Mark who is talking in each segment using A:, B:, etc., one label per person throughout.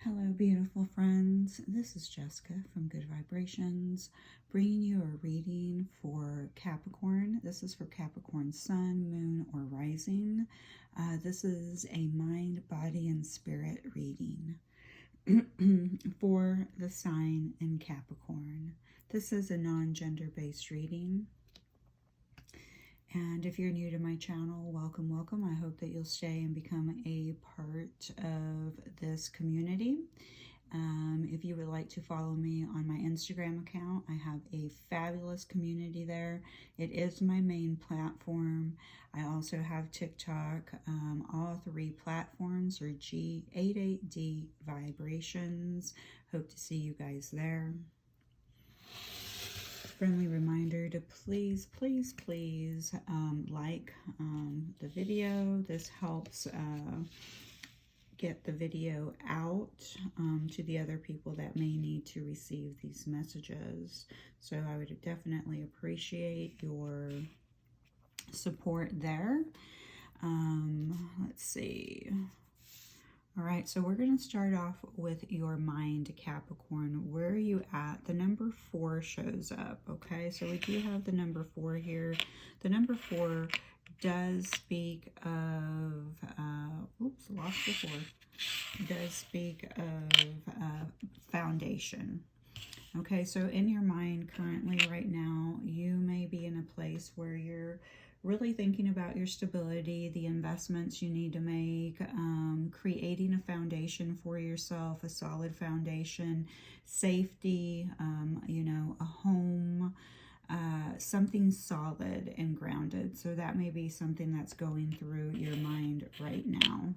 A: Hello, beautiful friends. This is Jessica from Good Vibrations, bringing you a reading for Capricorn. This is for Capricorn Sun, Moon, or Rising. This is a mind, body, and spirit reading for the sign in Capricorn. This is a non-gender-based reading. And if you're new to my channel, welcome, welcome. I hope that you'll stay and become a part of this community. If you would like to follow me on my Instagram account, I have a fabulous community there. It is my main platform. I also have TikTok. All three platforms are G88D Vibrations. Hope to see you guys there. Friendly reminder to please like the video. This helps get the video out to the other people that may need to receive these messages. So I would definitely appreciate your support there. Let's see. All right, so we're going to start off with your mind, Capricorn. Where are you at? The number 4 shows up, okay? So we do have the number 4 here. The number 4 does speak of, oops, lost the 4. Does speak of foundation. Okay, so in your mind currently right now, you may be in a place where you're really thinking about your stability, the investments you need to make, creating a foundation for yourself, a solid foundation, safety, you know, a home, something solid and grounded. So that may be something that's going through your mind right now.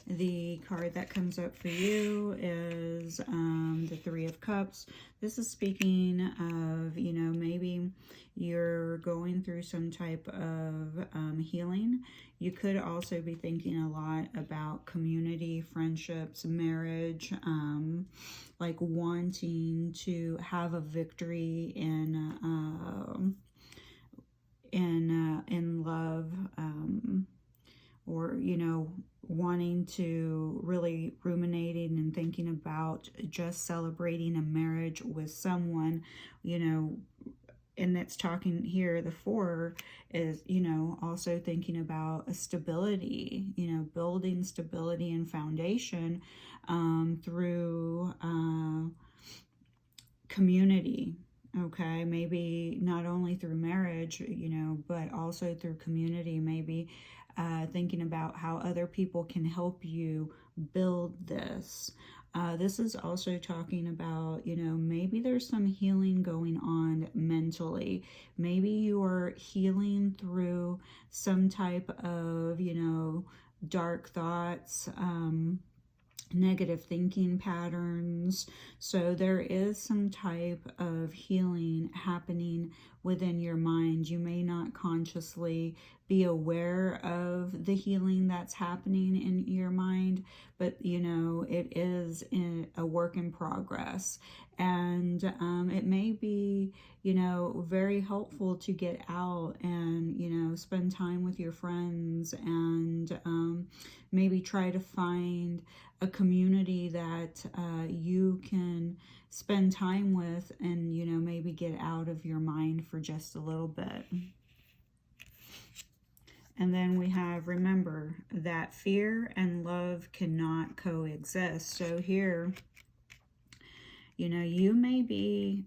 A: The card that comes up for you is the 3 of Cups. This is speaking of, you know, maybe you're going through some type of healing. You could also be thinking a lot about community, friendships, marriage, like wanting to have a victory in love, or, you know, wanting to really ruminating and thinking about just celebrating a marriage with someone, you know, and that's talking here, the 4 is, you know, also thinking about a stability, you know, building stability and foundation through community. Okay, maybe not only through marriage, you know, but also through community, maybe thinking about how other people can help you build this. This is also talking about, you know, maybe there's some healing going on mentally. Maybe you are healing through some type of, you know, dark thoughts, negative thinking patterns. So there is some type of healing happening within your mind. You may not consciously be aware of the healing that's happening in your mind, but you know, it is a work in progress. And it may be, you know, very helpful to get out and, you know, spend time with your friends and maybe try to find a community that you can spend time with and, you know, maybe get out of your mind for just a little bit. And then we have, remember that fear and love cannot coexist. So here, you know, you may be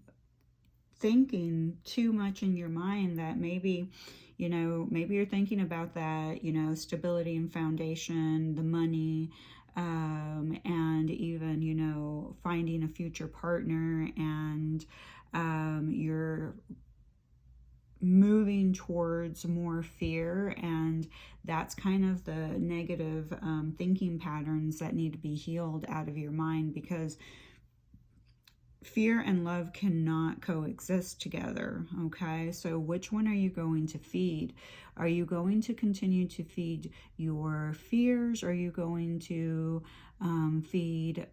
A: thinking too much in your mind that maybe, you know, maybe you're thinking about that, you know, stability and foundation, the money, and even, you know, finding a future partner, and you're moving towards more fear, and that's kind of the negative thinking patterns that need to be healed out of your mind, because fear and love cannot coexist together, okay? So which one are you going to feed? Are you going to continue to feed your fears? Or are you going to feed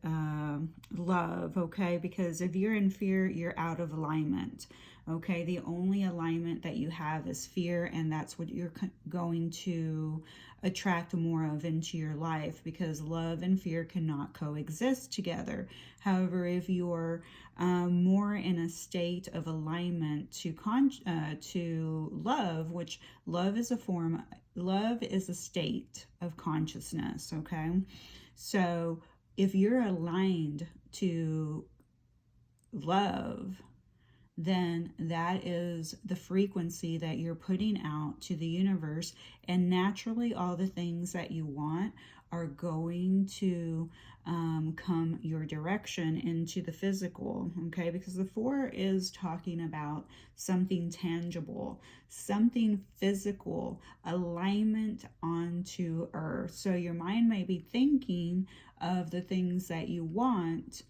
A: love, okay? Because if you're in fear, you're out of alignment, Okay, the only alignment that you have is fear, and that's what you're going to attract more of into your life, because love and fear cannot coexist together. However, if you're more in a state of alignment to love, which love is a state of consciousness. Okay, so if you're aligned to love, then that is the frequency that you're putting out to the universe. And naturally, all the things that you want are going to come your direction into the physical, okay? Because the 4 is talking about something tangible, something physical, alignment onto earth. So your mind may be thinking of the things that you want,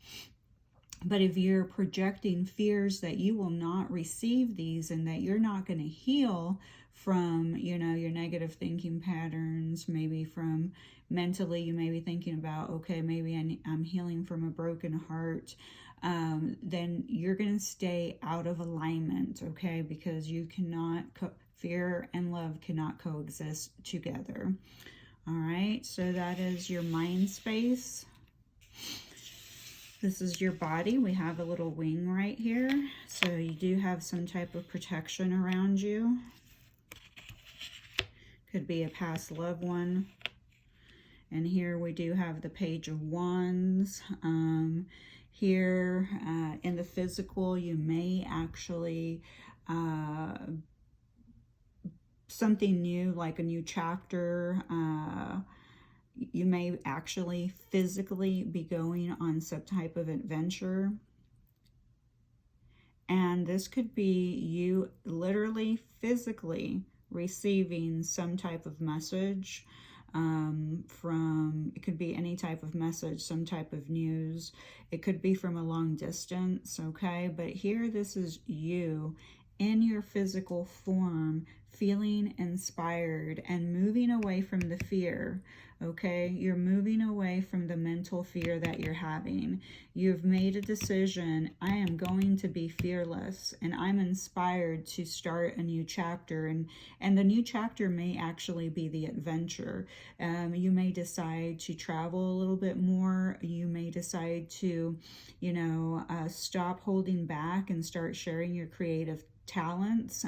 A: but if you're projecting fears that you will not receive these and that you're not going to heal from, your negative thinking patterns, maybe from mentally, you may be thinking about, okay, maybe I'm healing from a broken heart, then you're going to stay out of alignment, okay? Because you cannot, fear and love cannot coexist together. All right, so that is your mind space. This is your body. We have a little wing right here. So you do have some type of protection around you. Could be a past loved one. And here we do have the Page of Wands. Here in the physical, you may actually something new, like a new chapter. You may actually physically be going on some type of adventure. And this could be you literally physically receiving some type of message it could be any type of message, some type of news. It could be from a long distance, okay? But here, this is you in your physical form, feeling inspired and moving away from the fear, okay? You're moving away from the mental fear that you're having. You've made a decision. I am going to be fearless, and I'm inspired to start a new chapter. And the new chapter may actually be the adventure. You may decide to travel a little bit more. You may decide to, stop holding back and start sharing your creative talents,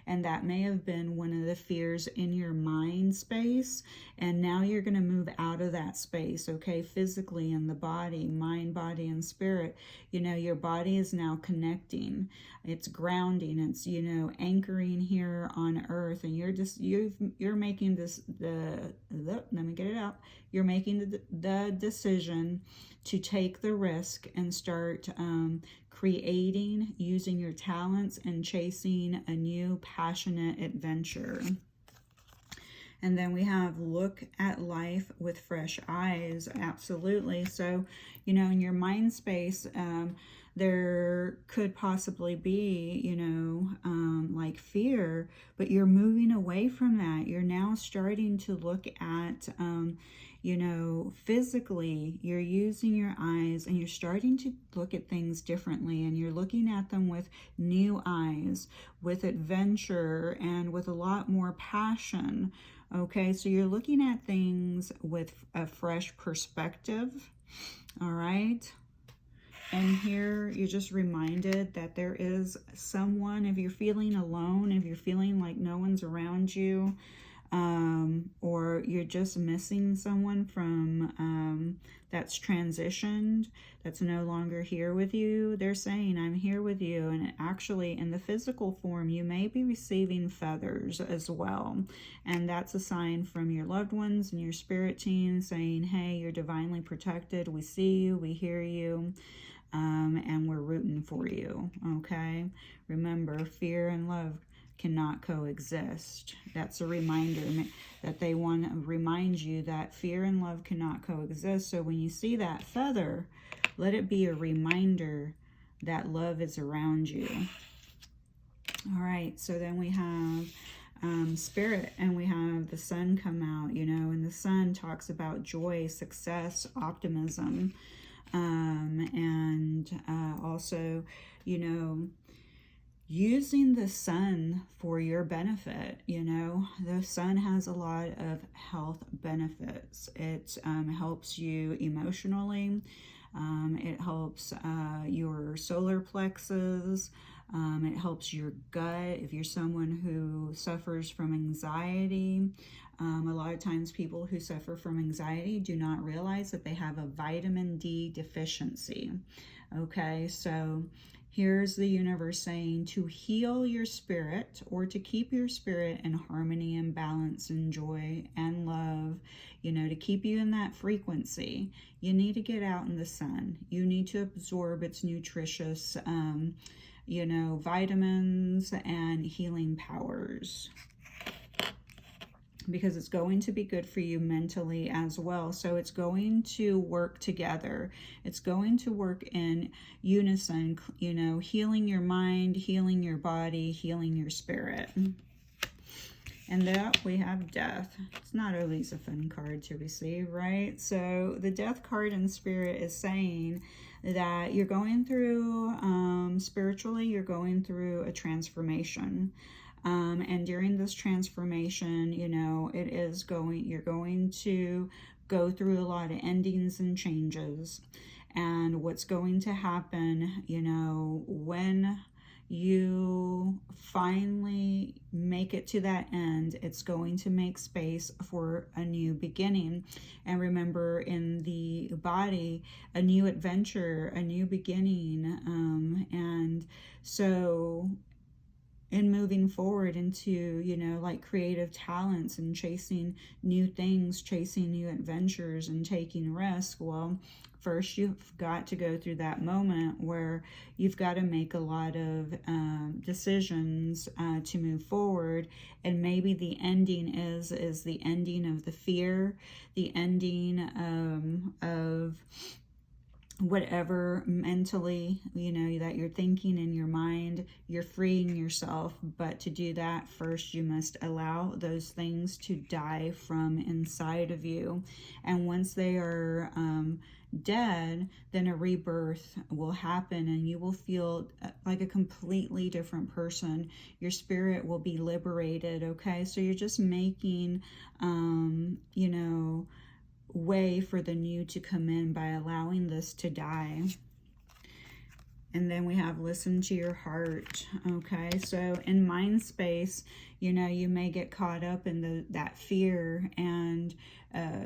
A: and that may have been one of the fears in your mind space, and now you're going to move out of that space, okay? Physically, in the body, mind, body, and spirit, your body is now connecting, it's grounding, it's anchoring here on earth, and you're making let me get it out, you're making the decision to take the risk and start creating, using your talents, and chasing a new passionate adventure. And then we have look at life with fresh eyes. Absolutely. So, in your mind space, there could possibly be, like fear, but you're moving away from that. You're now starting to look at, physically, you're using your eyes and you're starting to look at things differently, and you're looking at them with new eyes, with adventure, and with a lot more passion. Okay, so you're looking at things with a fresh perspective. All right. And here you're just reminded that there is someone, if you're feeling alone, if you're feeling like no one's around you, or you're just missing someone from that's transitioned, that's no longer here with you, they're saying, I'm here with you. And actually, in the physical form, you may be receiving feathers as well. And that's a sign from your loved ones and your spirit team saying, hey, you're divinely protected. We see you, we hear you. And we're rooting for you, okay? Remember, fear and love cannot coexist. That's a reminder that they want to remind you that fear and love cannot coexist. So when you see that feather, let it be a reminder that love is around you. All right, so then we have spirit, and we have the sun come out, and the sun talks about joy, success, optimism. And also, using the sun for your benefit. You know, the sun has a lot of health benefits. It helps you emotionally. It helps your solar plexus. It helps your gut. If you're someone who suffers from anxiety, a lot of times people who suffer from anxiety do not realize that they have a vitamin D deficiency. Okay, so here's the universe saying to heal your spirit, or to keep your spirit in harmony and balance and joy and love, you know, to keep you in that frequency, you need to get out in the sun. You need to absorb its nutritious, you know, vitamins and healing powers, because it's going to be good for you mentally as well. So it's going to work together. It's going to work in unison, you know, healing your mind, healing your body, healing your spirit. And that we have death. It's not always a fun card to receive, right? So the death card in spirit is saying that you're going through, spiritually, you're going through a transformation. And during this transformation, you know, you're going to go through a lot of endings and changes. And what's going to happen, you know, when you finally make it to that end, it's going to make space for a new beginning. And remember, in the body, a new adventure, a new beginning. And so in moving forward into, you know, like creative talents and chasing new things, chasing new adventures and taking risks, well, first you've got to go through that moment where you've got to make a lot of decisions to move forward. And maybe the ending is the ending of the fear, the ending of whatever mentally, you know, that you're thinking in your mind. You're freeing yourself, but to do that, first you must allow those things to die from inside of you. And once they are dead, then a rebirth will happen, and you will feel like a completely different person. Your spirit will be liberated. Okay, so you're just making you know, way for the new to come in by allowing this to die. And then we have listen to your heart. Okay, so in mind space, you know, you may get caught up in that fear, and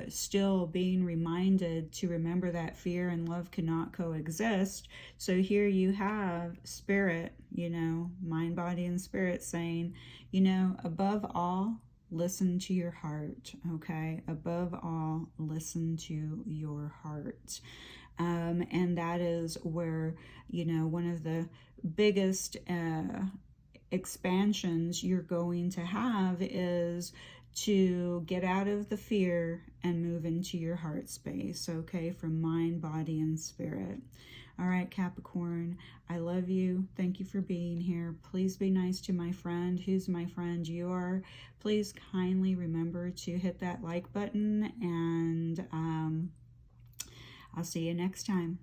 A: still being reminded to remember that fear and love cannot coexist. So here you have spirit, you know, mind, body, and spirit saying, you know, above all, listen to your heart. Okay, above all, listen to your heart. And that is where, you know, one of the biggest expansions you're going to have is to get out of the fear and move into your heart space, okay, from mind, body, and spirit. All right, Capricorn, I love you. Thank you for being here. Please be nice to my friend. Who's my friend? You are. Please kindly remember to hit that like button, and I'll see you next time.